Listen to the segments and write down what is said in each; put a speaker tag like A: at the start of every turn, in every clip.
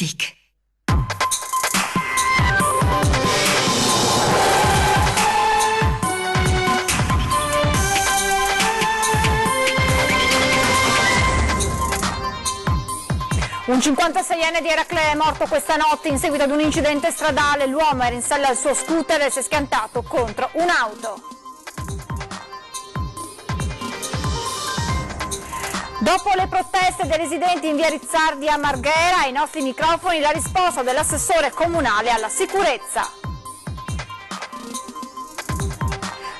A: Boutique.
B: Un 56enne di Eraclea è morto questa notte in seguito ad un incidente stradale. L'uomo era in sella al suo scooter e si è schiantato contro un'auto. Dopo le proteste dei residenti in via Rizzardi a Marghera, ai nostri microfoni la risposta dell'assessore comunale alla sicurezza.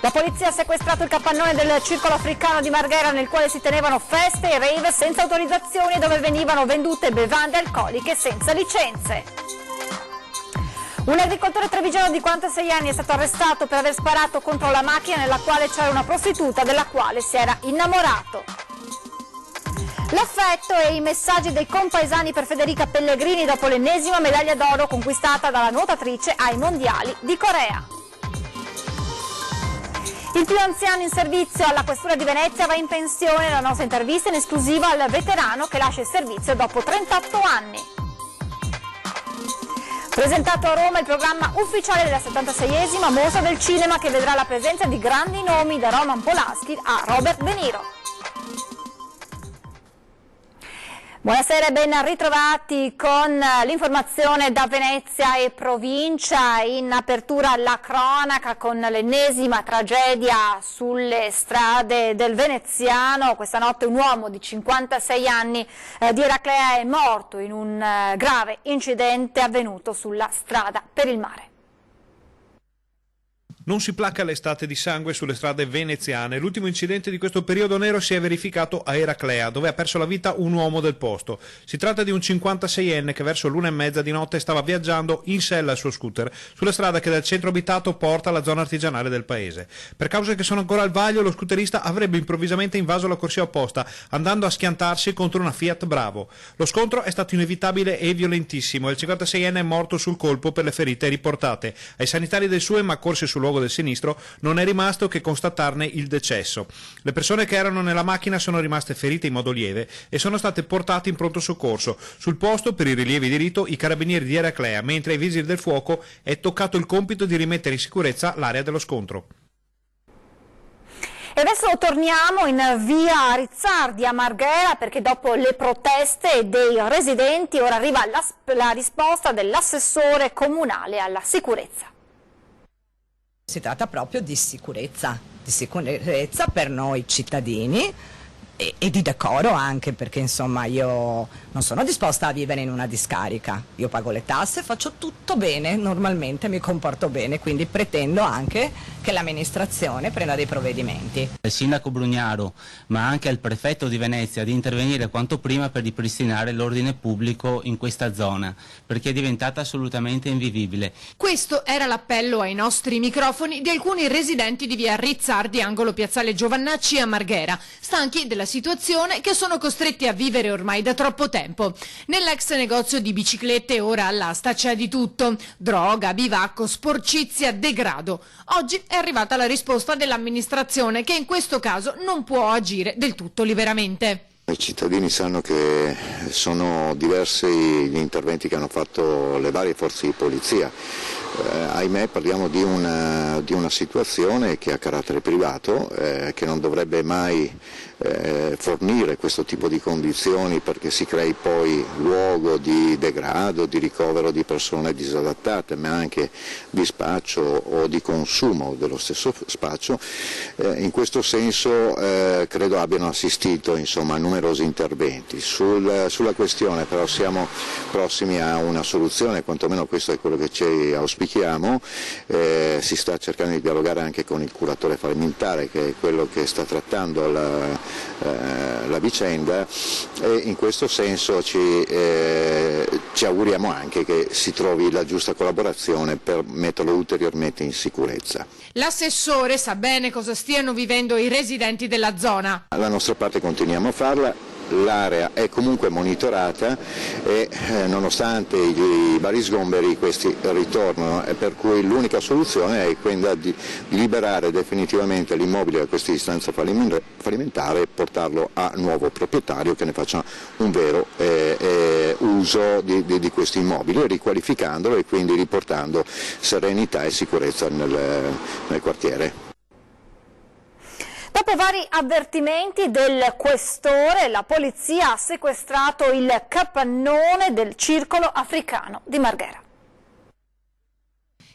B: La polizia ha sequestrato il capannone del circolo africano di Marghera nel quale si tenevano feste e rave senza autorizzazioni e dove venivano vendute bevande alcoliche senza licenze. Un agricoltore trevigiano di 46 anni è stato arrestato per aver sparato contro la macchina nella quale c'era una prostituta della quale si era innamorato. L'affetto e i messaggi dei compaesani per Federica Pellegrini dopo l'ennesima medaglia d'oro conquistata dalla nuotatrice ai mondiali di Corea. Il più anziano in servizio alla Questura di Venezia va in pensione. La nostra intervista in esclusiva al veterano che lascia il servizio dopo 38 anni. Presentato a Roma il programma ufficiale della 76esima Mostra del Cinema che vedrà la presenza di grandi nomi da Roman Polanski a Robert De Niro. Buonasera e ben ritrovati con l'informazione da Venezia e provincia. In apertura la cronaca con l'ennesima tragedia sulle strade del Veneziano. Questa notte un uomo di 56 anni di Eraclea è morto in un grave incidente avvenuto sulla strada per il mare.
C: Non si placa l'estate di sangue sulle strade veneziane. L'ultimo incidente di questo periodo nero si è verificato a Eraclea, dove ha perso la vita un uomo del posto. Si tratta di un 56enne che verso l'1:30 di notte stava viaggiando in sella al suo scooter sulla strada che dal centro abitato porta alla zona artigianale del paese. Per cause che sono ancora al vaglio, lo scooterista avrebbe improvvisamente invaso la corsia opposta, andando a schiantarsi contro una Fiat Bravo. Lo scontro è stato inevitabile e violentissimo e il 56enne è morto sul colpo per le ferite riportate. Ai sanitari del SUEM accorsi sul luogo del sinistro non è rimasto che constatarne il decesso. Le persone che erano nella macchina sono rimaste ferite in modo lieve e sono state portate in pronto soccorso. Sul posto, per i rilievi di rito, i carabinieri di Eraclea, mentre ai vigili del fuoco è toccato il compito di rimettere in sicurezza l'area dello scontro.
B: E adesso torniamo in via Rizzardi a Marghera perché dopo le proteste dei residenti ora arriva la risposta dell'assessore comunale alla sicurezza.
D: Si tratta proprio di sicurezza per noi cittadini e di decoro anche, perché insomma io non sono disposta a vivere in una discarica, io pago le tasse, faccio tutto bene, normalmente mi comporto bene, quindi pretendo anche che l'amministrazione prenda dei provvedimenti.
E: Il sindaco Brugnaro, ma anche al prefetto di Venezia, di intervenire quanto prima per ripristinare l'ordine pubblico in questa zona, perché è diventata assolutamente invivibile.
F: Questo era l'appello ai nostri microfoni di alcuni residenti di via Rizzardi, angolo piazzale Giovannacci a Marghera, stanchi della situazione che sono costretti a vivere ormai da troppo tempo. Nell'ex negozio di biciclette ora all'asta c'è di tutto: droga, bivacco, sporcizia, degrado. Oggi è arrivata la risposta dell'amministrazione che in questo caso non può agire del tutto liberamente.
G: I cittadini sanno che sono diversi gli interventi che hanno fatto le varie forze di polizia. Ahimè parliamo di una situazione che ha carattere privato, che non dovrebbe mai fornire questo tipo di condizioni perché si crei poi luogo di degrado, di ricovero di persone disadattate, ma anche di spaccio o di consumo dello stesso spaccio. In questo senso credo abbiano assistito insomma, a numerosi interventi. Sulla questione però siamo prossimi a una soluzione, quantomeno questo è quello che ci auspichiamo. Si sta cercando di dialogare anche con il curatore fallimentare, che è quello che sta trattando la vicenda, e in questo senso ci auguriamo anche che si trovi la giusta collaborazione per metterlo ulteriormente in sicurezza.
F: L'assessore sa bene cosa stiano vivendo i residenti della zona.
G: La nostra parte continuiamo a farla. l'area è comunque monitorata e nonostante i vari sgomberi questi ritornano, e per cui l'unica soluzione è quella di liberare definitivamente l'immobile da questa istanza fallimentare e portarlo a nuovo proprietario che ne faccia un vero uso di questo immobile, riqualificandolo e quindi riportando serenità e sicurezza nel quartiere.
B: Dopo vari avvertimenti del questore, la polizia ha sequestrato il capannone del circolo africano di Marghera.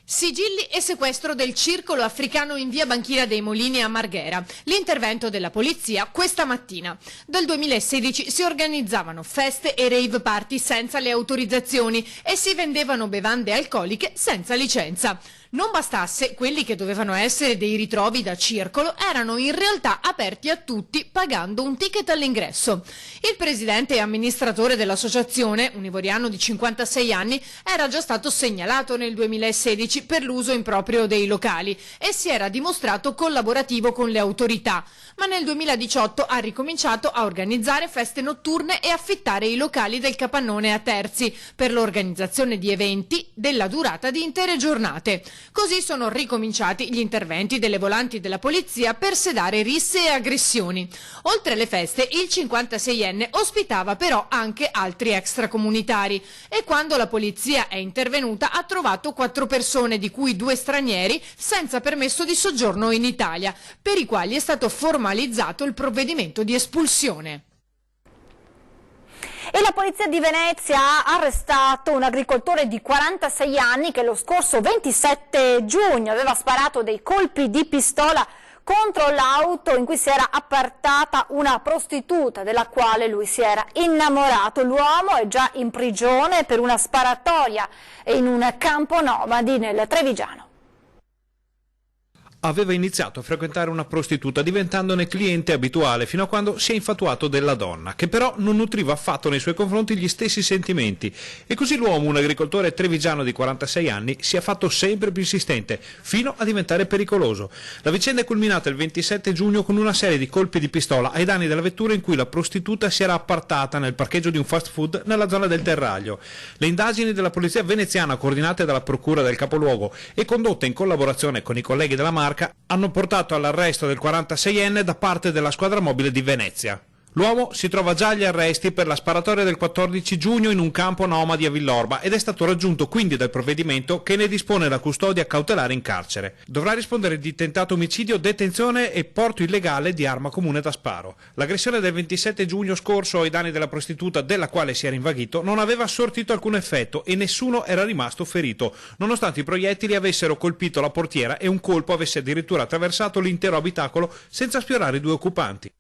F: Sigilli e sequestro del circolo africano in via Banchina dei Molini a Marghera. L'intervento della polizia questa mattina. Dal 2016 si organizzavano feste e rave party senza le autorizzazioni e si vendevano bevande alcoliche senza licenza. Non bastasse, quelli che dovevano essere dei ritrovi da circolo erano in realtà aperti a tutti pagando un ticket all'ingresso. Il presidente e amministratore dell'associazione, un ivoriano di 56 anni, era già stato segnalato nel 2016 per l'uso improprio dei locali e si era dimostrato collaborativo con le autorità, ma nel 2018 ha ricominciato a organizzare feste notturne e affittare i locali del capannone a terzi per l'organizzazione di eventi della durata di intere giornate. Così sono ricominciati gli interventi delle volanti della polizia per sedare risse e aggressioni. Oltre alle feste, il 56enne ospitava però anche altri extracomunitari e quando la polizia è intervenuta ha trovato 4 persone, di cui 2 stranieri, senza permesso di soggiorno in Italia, per i quali è stato formalizzato il provvedimento di espulsione.
B: E la polizia di Venezia ha arrestato un agricoltore di 46 anni che lo scorso 27 giugno aveva sparato dei colpi di pistola contro l'auto in cui si era appartata una prostituta della quale lui si era innamorato. L'uomo è già in prigione per una sparatoria in un campo nomadi nel Trevigiano.
C: Aveva iniziato a frequentare una prostituta diventandone cliente abituale fino a quando si è infatuato della donna, che però non nutriva affatto nei suoi confronti gli stessi sentimenti, e così l'uomo, un agricoltore trevigiano di 46 anni, si è fatto sempre più insistente fino a diventare pericoloso. La vicenda è culminata il 27 giugno con una serie di colpi di pistola ai danni della vettura in cui la prostituta si era appartata nel parcheggio di un fast food nella zona del Terraglio. Le indagini della polizia veneziana, coordinate dalla procura del capoluogo e condotte in collaborazione con i colleghi della Marca, hanno portato all'arresto del 46enne da parte della squadra mobile di Venezia. L'uomo si trova già agli arresti per la sparatoria del 14 giugno in un campo nomadi a Villorba ed è stato raggiunto quindi dal provvedimento che ne dispone la custodia cautelare in carcere. Dovrà rispondere di tentato omicidio, detenzione e porto illegale di arma comune da sparo. L'aggressione del 27 giugno scorso ai danni della prostituta della quale si era invaghito non aveva sortito alcun effetto e nessuno era rimasto ferito, nonostante i proiettili avessero colpito la portiera e un colpo avesse addirittura attraversato l'intero abitacolo senza sfiorare i 2 occupanti.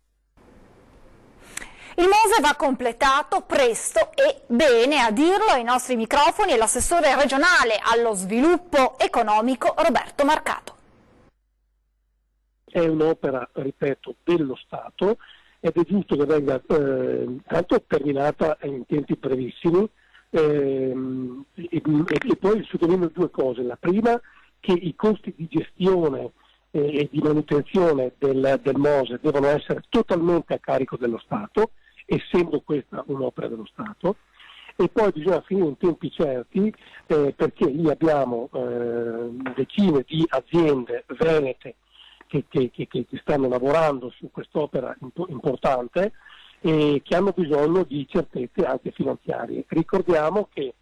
B: Il Mose va completato presto e bene, a dirlo ai nostri microfoni è l'assessore regionale allo sviluppo economico Roberto Marcato.
A: È un'opera, ripeto, dello Stato ed è giusto che venga tanto terminata in tempi brevissimi e poi sottolineo 2 cose. La prima, che i costi di gestione e di manutenzione del Mose devono essere totalmente a carico dello Stato, essendo questa un'opera dello Stato, e poi bisogna finire in tempi certi perché lì abbiamo decine di aziende venete che stanno lavorando su quest'opera importante e che hanno bisogno di certezze anche finanziarie. Ricordiamo che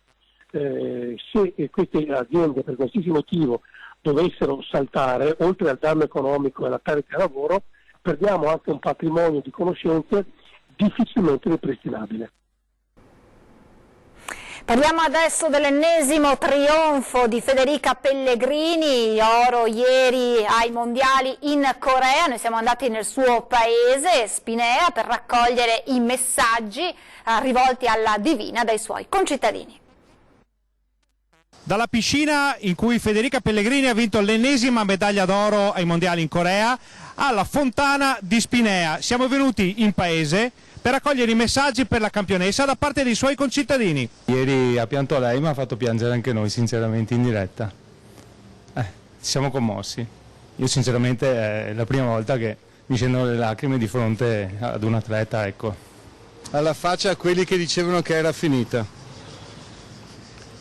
A: se queste aziende per qualsiasi motivo dovessero saltare, oltre al danno economico e alla perdita di lavoro, perdiamo anche un patrimonio di conoscenze difficilmente ripristinabile.
B: Parliamo adesso dell'ennesimo trionfo di Federica Pellegrini, oro ieri ai mondiali in Corea. Noi siamo andati nel suo paese, Spinea, per raccogliere i messaggi rivolti alla divina dai suoi concittadini.
H: Dalla piscina in cui Federica Pellegrini ha vinto l'ennesima medaglia d'oro ai mondiali in Corea alla fontana di Spinea. Siamo venuti in paese per raccogliere i messaggi per la campionessa da parte dei suoi concittadini.
I: Ieri ha pianto lei, ma ha fatto piangere anche noi sinceramente in diretta. Ci siamo commossi. Io sinceramente è la prima volta che mi scendono le lacrime di fronte ad un atleta, ecco.
J: Alla faccia a quelli che dicevano che era finita.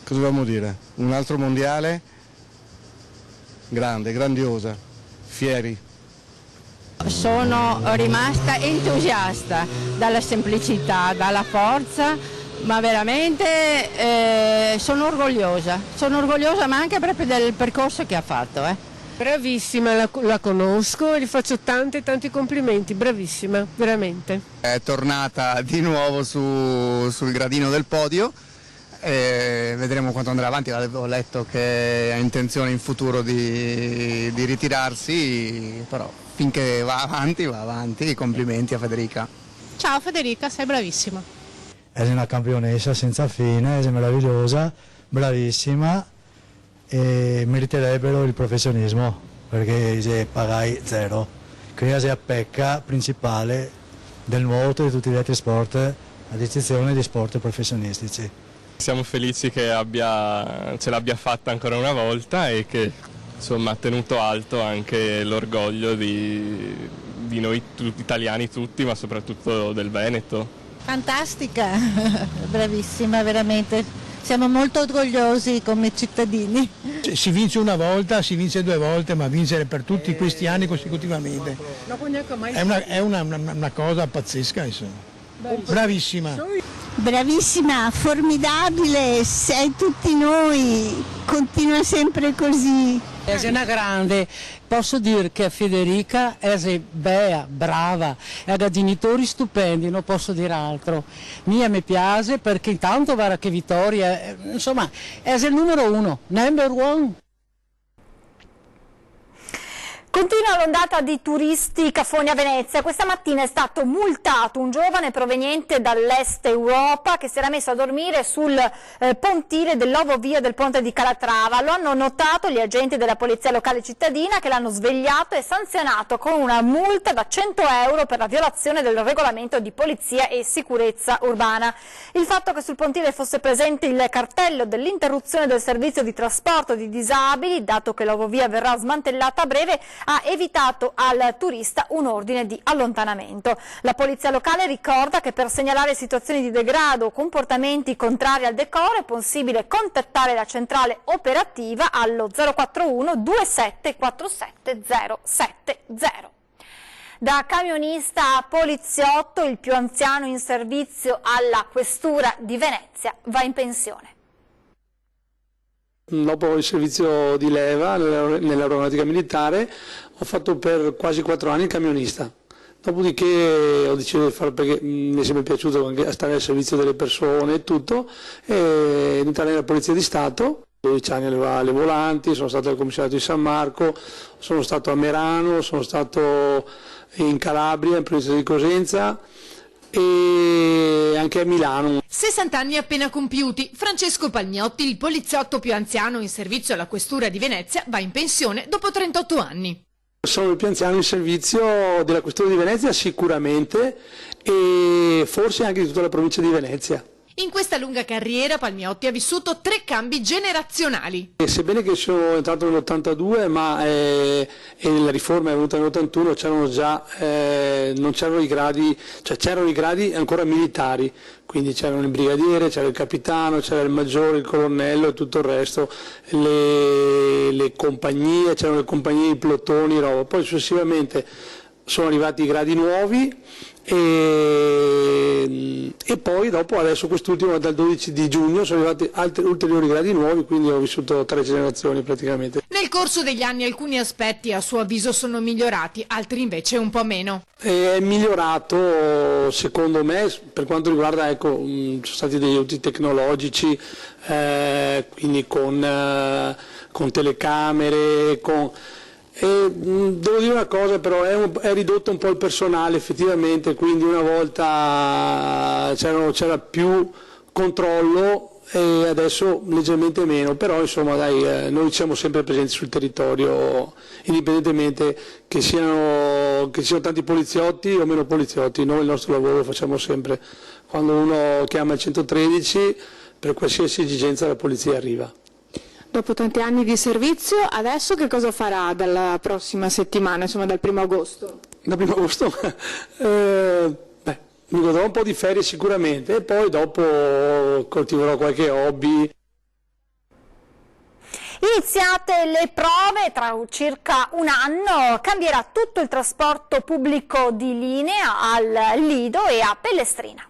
J: Cosa dobbiamo dire? Un altro mondiale? Grande, grandiosa, fieri.
K: Sono rimasta entusiasta dalla semplicità, dalla forza, ma veramente sono orgogliosa ma anche proprio del percorso che ha fatto.
L: Bravissima, la conosco e gli faccio tanti complimenti, bravissima, veramente.
M: È tornata di nuovo sul gradino del podio e vedremo quanto andrà avanti. Avevo letto che ha intenzione in futuro di ritirarsi, però finché va avanti, complimenti a Federica.
N: Ciao Federica, sei bravissima.
O: È una campionessa senza fine, è meravigliosa, bravissima. E meriterebbero il professionismo perché pagai zero, quindi è la pecca principale del nuoto e di tutti gli altri sport, ad eccezione di sport professionistici.
P: Siamo felici che ce l'abbia fatta ancora una volta e che insomma ha tenuto alto anche l'orgoglio di noi italiani tutti, ma soprattutto del Veneto.
N: Fantastica, bravissima veramente. Siamo molto orgogliosi come cittadini.
Q: Si vince una volta, si vince 2 volte, ma vincere per tutti questi anni consecutivamente è una cosa pazzesca, insomma. Bravissima.
R: Bravissima, formidabile, sei tutti noi, continua sempre così.
S: È una grande, posso dire che Federica è bella, brava, ha genitori stupendi, non posso dire altro. Mi piace perché intanto guarda che vittoria, insomma, è il numero 1, number 1.
B: Continua l'ondata di turisti cafoni a Venezia. Questa mattina è stato multato un giovane proveniente dall'est Europa che si era messo a dormire sul pontile dell'ovovia del ponte di Calatrava. Lo hanno notato gli agenti della polizia locale cittadina che l'hanno svegliato e sanzionato con una multa da 100 euro per la violazione del regolamento di polizia e sicurezza urbana. Il fatto che sul pontile fosse presente il cartello dell'interruzione del servizio di trasporto di disabili, dato che l'ovovia verrà smantellata a breve, ha evitato al turista un ordine di allontanamento. La polizia locale ricorda che per segnalare situazioni di degrado o comportamenti contrari al decoro è possibile contattare la centrale operativa allo 041 2747 070. Da camionista a poliziotto, il più anziano in servizio alla questura di Venezia va in pensione.
A: Dopo il servizio di leva nell'aeronautica militare ho fatto per quasi 4 anni il camionista, dopodiché ho deciso di farlo perché mi è sempre piaciuto anche stare al servizio delle persone e tutto, e entrare nella Polizia di Stato, 12 anni alle volanti, sono stato al commissariato di San Marco, sono stato a Merano, sono stato in Calabria, in provincia di Cosenza, e anche a Milano.
F: 60 anni appena compiuti, Francesco Palmiotti, il poliziotto più anziano in servizio alla questura di Venezia, va in pensione dopo 38 anni.
A: Sono il più anziano in servizio della questura di Venezia sicuramente, e forse anche di tutta la provincia di Venezia.
F: In questa lunga carriera Palmiotti ha vissuto 3 cambi generazionali.
A: E sebbene che sono entrato nell'82, ma e la riforma è venuta nell'81, c'erano già, non c'erano i gradi, cioè c'erano i gradi ancora militari, quindi c'erano il brigadiere, c'era il capitano, c'era il maggiore, il colonnello e tutto il resto, le compagnie, c'erano le compagnie, i plotoni, roba. Poi successivamente sono arrivati i gradi nuovi, e poi dopo adesso quest'ultimo dal 12 di giugno sono arrivati altri ulteriori gradi nuovi, quindi ho vissuto 3 generazioni praticamente.
F: Nel corso degli anni alcuni aspetti a suo avviso sono migliorati, altri invece un po' meno.
A: È migliorato secondo me per quanto riguarda, ecco, ci sono stati degli aiuti tecnologici, quindi con telecamere, e devo dire una cosa però, è ridotto un po' il personale effettivamente, quindi una volta c'era più controllo e adesso leggermente meno, però insomma dai, noi siamo sempre presenti sul territorio, indipendentemente che siano tanti poliziotti o meno poliziotti. Noi il nostro lavoro lo facciamo sempre, quando uno chiama il 113 per qualsiasi esigenza la polizia arriva.
T: Dopo tanti anni di servizio, adesso che cosa farà dalla prossima settimana, insomma dal 1° agosto?
A: Dal 1° agosto?
U: mi godrò un po' di ferie sicuramente e poi dopo coltiverò qualche hobby.
B: Iniziate le prove, tra circa un anno cambierà tutto il trasporto pubblico di linea al Lido e a Pellestrina.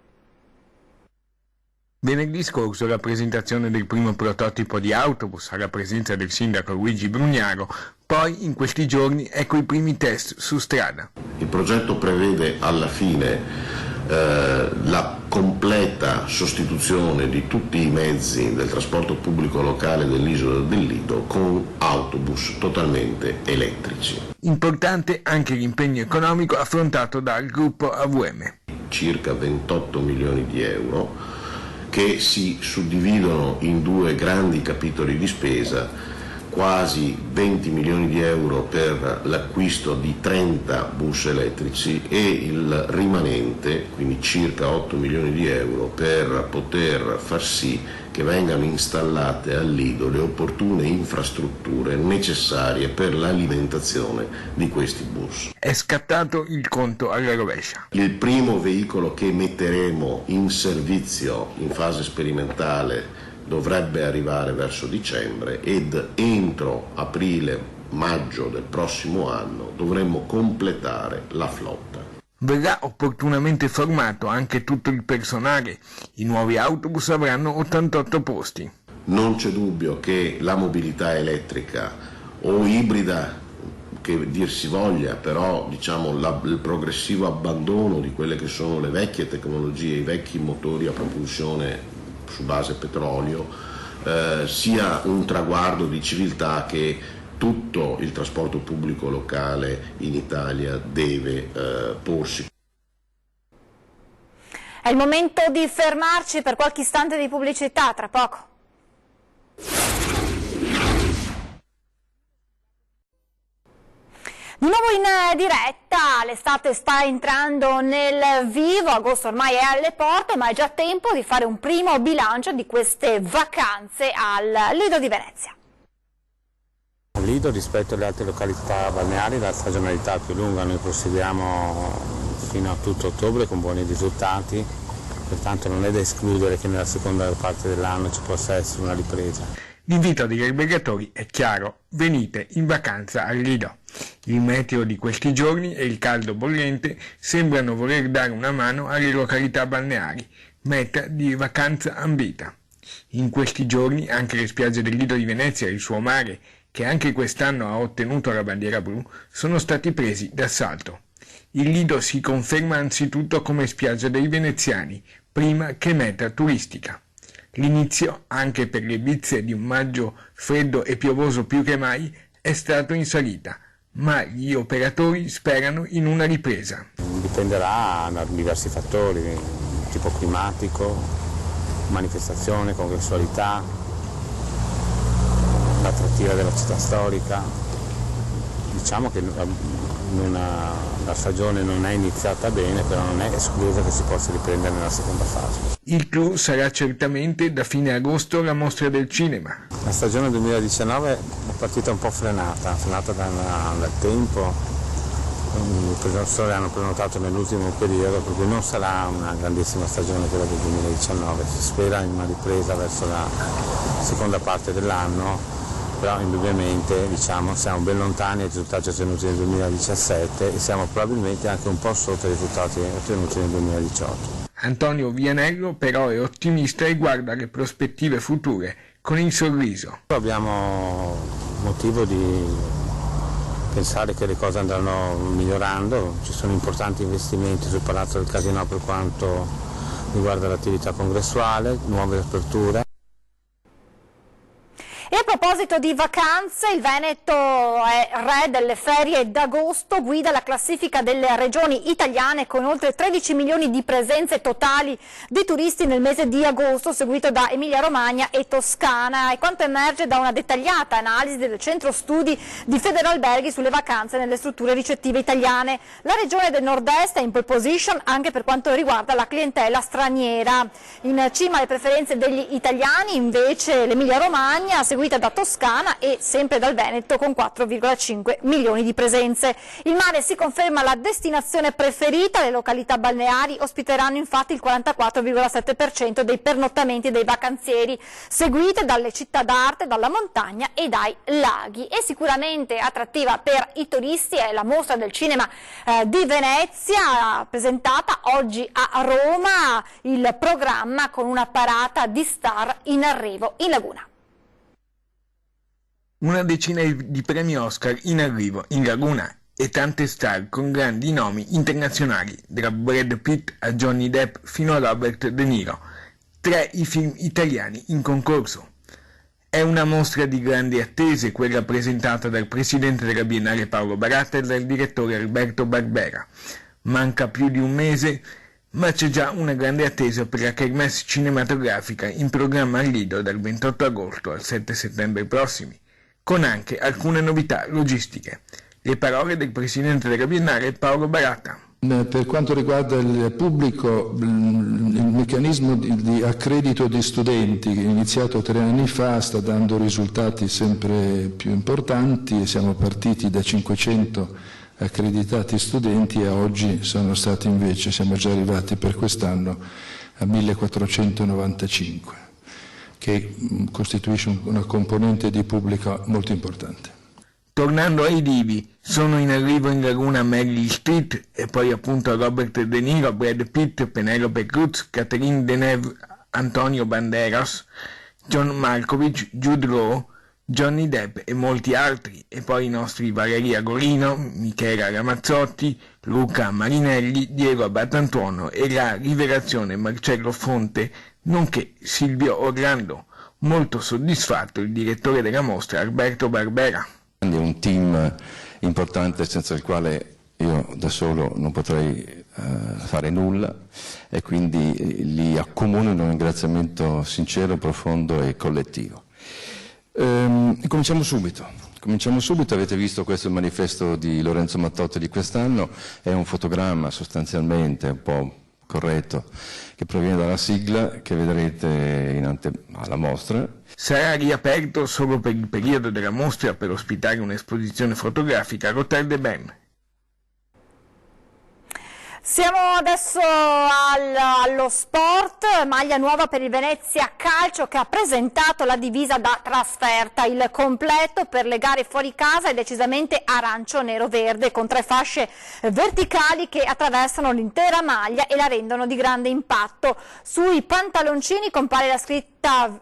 V: Venerdì scorso la presentazione del primo prototipo di autobus alla presenza del sindaco Luigi Brugnaro, poi in questi giorni ecco i primi test su strada.
W: Il progetto prevede alla fine la completa sostituzione di tutti i mezzi del trasporto pubblico locale dell'isola del Lido con autobus totalmente elettrici.
V: Importante anche l'impegno economico affrontato dal gruppo AVM.
W: Circa 28 milioni di euro che si suddividono in due grandi capitoli di spesa, quasi 20 milioni di euro per l'acquisto di 30 bus elettrici e il rimanente, quindi circa 8 milioni di euro, per poter far sì che vengano installate al Lido le opportune infrastrutture necessarie per l'alimentazione di questi bus.
V: È scattato il conto alla rovescia.
W: Il primo veicolo che metteremo in servizio in fase sperimentale dovrebbe arrivare verso dicembre ed entro aprile-maggio del prossimo anno dovremmo completare la flotta.
V: Verrà opportunamente formato anche tutto il personale. I nuovi autobus avranno 88 posti.
W: Non c'è dubbio che la mobilità elettrica o ibrida, che dir si voglia, però diciamo il progressivo abbandono di quelle che sono le vecchie tecnologie, i vecchi motori a propulsione su base petrolio, sia un traguardo di civiltà che tutto il trasporto pubblico locale in Italia deve porsi.
B: È il momento di fermarci per qualche istante di pubblicità, tra poco. Di nuovo in diretta, l'estate sta entrando nel vivo, agosto ormai è alle porte, ma è già tempo di fare un primo bilancio di queste vacanze al Lido di Venezia.
E: Al Lido, rispetto alle altre località balneari, la stagionalità è più lunga, noi proseguiamo fino a tutto ottobre con buoni risultati, pertanto non è da escludere che nella seconda parte dell'anno ci possa essere una ripresa.
V: L'invito degli albergatori è chiaro: venite in vacanza al Lido. Il meteo di questi giorni e il caldo bollente sembrano voler dare una mano alle località balneari, meta di vacanza ambita. In questi giorni anche le spiagge del Lido di Venezia e il suo mare, che anche quest'anno ha ottenuto la bandiera blu, sono stati presi d'assalto. Il Lido si conferma anzitutto come spiaggia dei veneziani, prima che meta turistica. L'inizio, anche per le bizze di un maggio freddo e piovoso più che mai, è stato in salita, ma gli operatori sperano in una ripresa.
E: Dipenderà da diversi fattori, tipo climatico, manifestazione, congressualità, l'attrattiva della città storica. Diciamo che la stagione non è iniziata bene, però non è escluso che si possa riprendere nella seconda fase.
V: Il clou sarà certamente da fine agosto la mostra del cinema.
E: La stagione 2019 è partita un po' frenata dal tempo. I professori hanno prenotato nell'ultimo periodo, perché non sarà una grandissima stagione quella del 2019. Si spera in una ripresa verso la seconda parte dell'anno, però indubbiamente siamo ben lontani dai risultati ottenuti nel 2017 e siamo probabilmente anche un po' sotto i risultati ottenuti nel 2018.
V: Antonio Vianello però è ottimista e guarda le prospettive future con il sorriso.
E: Abbiamo motivo di pensare che le cose andranno migliorando, ci sono importanti investimenti sul Palazzo del Casinò per quanto riguarda l'attività congressuale, nuove aperture.
B: E a proposito di vacanze, il Veneto è re delle ferie d'agosto, guida la classifica delle regioni italiane con oltre 13 milioni di presenze totali di turisti nel mese di agosto, seguito da Emilia-Romagna e Toscana. E quanto emerge da una dettagliata analisi del centro studi di Federalberghi sulle vacanze nelle strutture ricettive italiane. La regione del nord-est è in pole position anche per quanto riguarda la clientela straniera. In cima alle preferenze degli italiani invece l'Emilia-Romagna, seguita seguita da Toscana e sempre dal Veneto con 4,5 milioni di presenze. Il mare si conferma la destinazione preferita, le località balneari ospiteranno infatti il 44,7% dei pernottamenti dei vacanzieri, seguite dalle città d'arte, dalla montagna e dai laghi. E sicuramente attrattiva per i turisti è la mostra del cinema di Venezia, presentata oggi a Roma, il programma con una parata di star in arrivo in laguna.
V: Una decina di premi Oscar in arrivo in laguna e tante star con grandi nomi internazionali, da Brad Pitt a Johnny Depp fino a Robert De Niro. 3 i film italiani in concorso. È una mostra di grandi attese quella presentata dal presidente della Biennale Paolo Baratta e dal direttore Alberto Barbera. Manca più di un mese, ma c'è già una grande attesa per la kermesse cinematografica in programma al Lido dal 28 agosto al 7 settembre prossimi, con anche alcune novità logistiche. Le parole del presidente della Biennale Paolo Baratta.
C: Per quanto riguarda il pubblico, il meccanismo di accredito di studenti iniziato 3 anni fa sta dando risultati sempre più importanti. Siamo partiti da 500 accreditati studenti e oggi siamo già arrivati per quest'anno a 1495, che costituisce una componente di pubblico molto importante.
V: Tornando ai divi, sono in arrivo in laguna Meryl Streep e poi appunto Robert De Niro, Brad Pitt, Penelope Cruz, Catherine Deneuve, Antonio Banderas, John Malkovich, Jude Law, Johnny Depp e molti altri, e poi i nostri Valeria Golino, Michela Ramazzotti, Luca Marinelli, Diego Abbatantuono e la rivelazione Marcello Fonte, nonché Silvio Orlando. Molto soddisfatto il direttore della mostra Alberto Barbera.
D: È un team importante senza il quale io da solo non potrei fare nulla e quindi li accomuno in un ringraziamento sincero, profondo e collettivo. Cominciamo subito, avete visto questo è il manifesto di Lorenzo Mattotti di quest'anno, è un fotogramma sostanzialmente un po' corretto che proviene dalla sigla che vedrete alla mostra.
V: Sarà riaperto solo per il periodo della mostra per ospitare un'esposizione fotografica a Rotterdam.
B: Siamo adesso allo sport, maglia nuova per il Venezia Calcio che ha presentato la divisa da trasferta. Il completo per le gare fuori casa è decisamente arancio-nero-verde con 3 fasce verticali che attraversano l'intera maglia e la rendono di grande impatto. Sui pantaloncini compare la scritta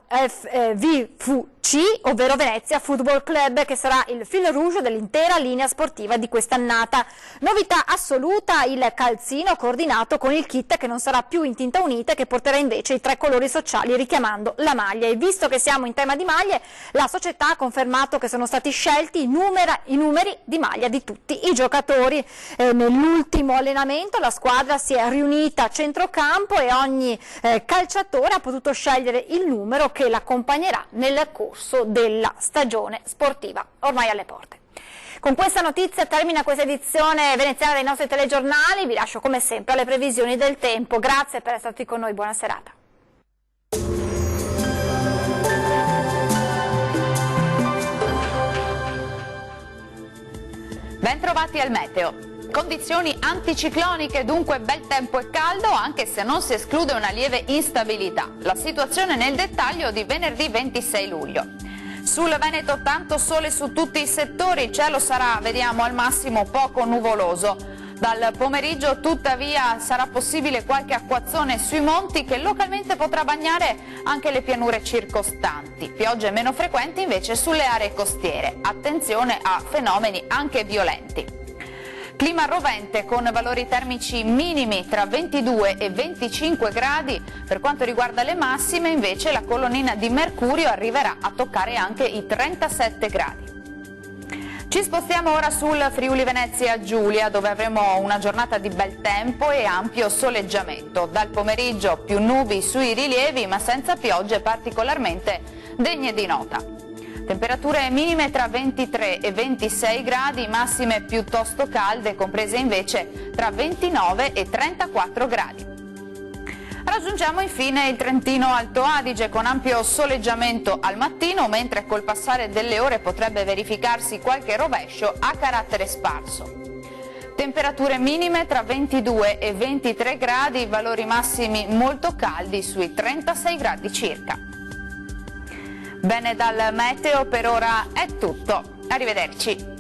B: VFC, ovvero Venezia Football Club, che sarà il fil rouge dell'intera linea sportiva di quest'annata. Novità assoluta, il calzino coordinato con il kit che non sarà più in tinta unita e che porterà invece i 3 colori sociali richiamando la maglia. E visto che siamo in tema di maglie, la società ha confermato che sono stati scelti i numeri di maglia di tutti i giocatori. Nell'ultimo allenamento la squadra si è riunita a centrocampo e ogni calciatore ha potuto scegliere il numero che l'accompagnerà nel corso della stagione sportiva ormai alle porte. Con questa notizia termina questa edizione veneziana dei nostri telegiornali, vi lascio come sempre alle previsioni del tempo. Grazie per essere stati con noi, buona serata.
G: Bentrovati al meteo. Condizioni anticicloniche, dunque bel tempo e caldo, anche se non si esclude una lieve instabilità. La situazione nel dettaglio di venerdì 26 luglio. Sul Veneto tanto sole su tutti i settori, il cielo sarà, vediamo, al massimo poco nuvoloso. Dal pomeriggio tuttavia sarà possibile qualche acquazzone sui monti che localmente potrà bagnare anche le pianure circostanti. Piogge meno frequenti invece sulle aree costiere. Attenzione a fenomeni anche violenti. Clima rovente con valori termici minimi tra 22 e 25 gradi, per quanto riguarda le massime invece la colonnina di mercurio arriverà a toccare anche i 37 gradi. Ci spostiamo ora sul Friuli Venezia Giulia dove avremo una giornata di bel tempo e ampio soleggiamento. Dal pomeriggio più nubi sui rilievi ma senza piogge particolarmente degne di nota. Temperature minime tra 23 e 26 gradi, massime piuttosto calde, comprese invece tra 29 e 34 gradi. Raggiungiamo infine il Trentino Alto Adige con ampio soleggiamento al mattino, mentre col passare delle ore potrebbe verificarsi qualche rovescio a carattere sparso. Temperature minime tra 22 e 23 gradi, valori massimi molto caldi sui 36 gradi circa. Bene, dal meteo per ora è tutto. Arrivederci.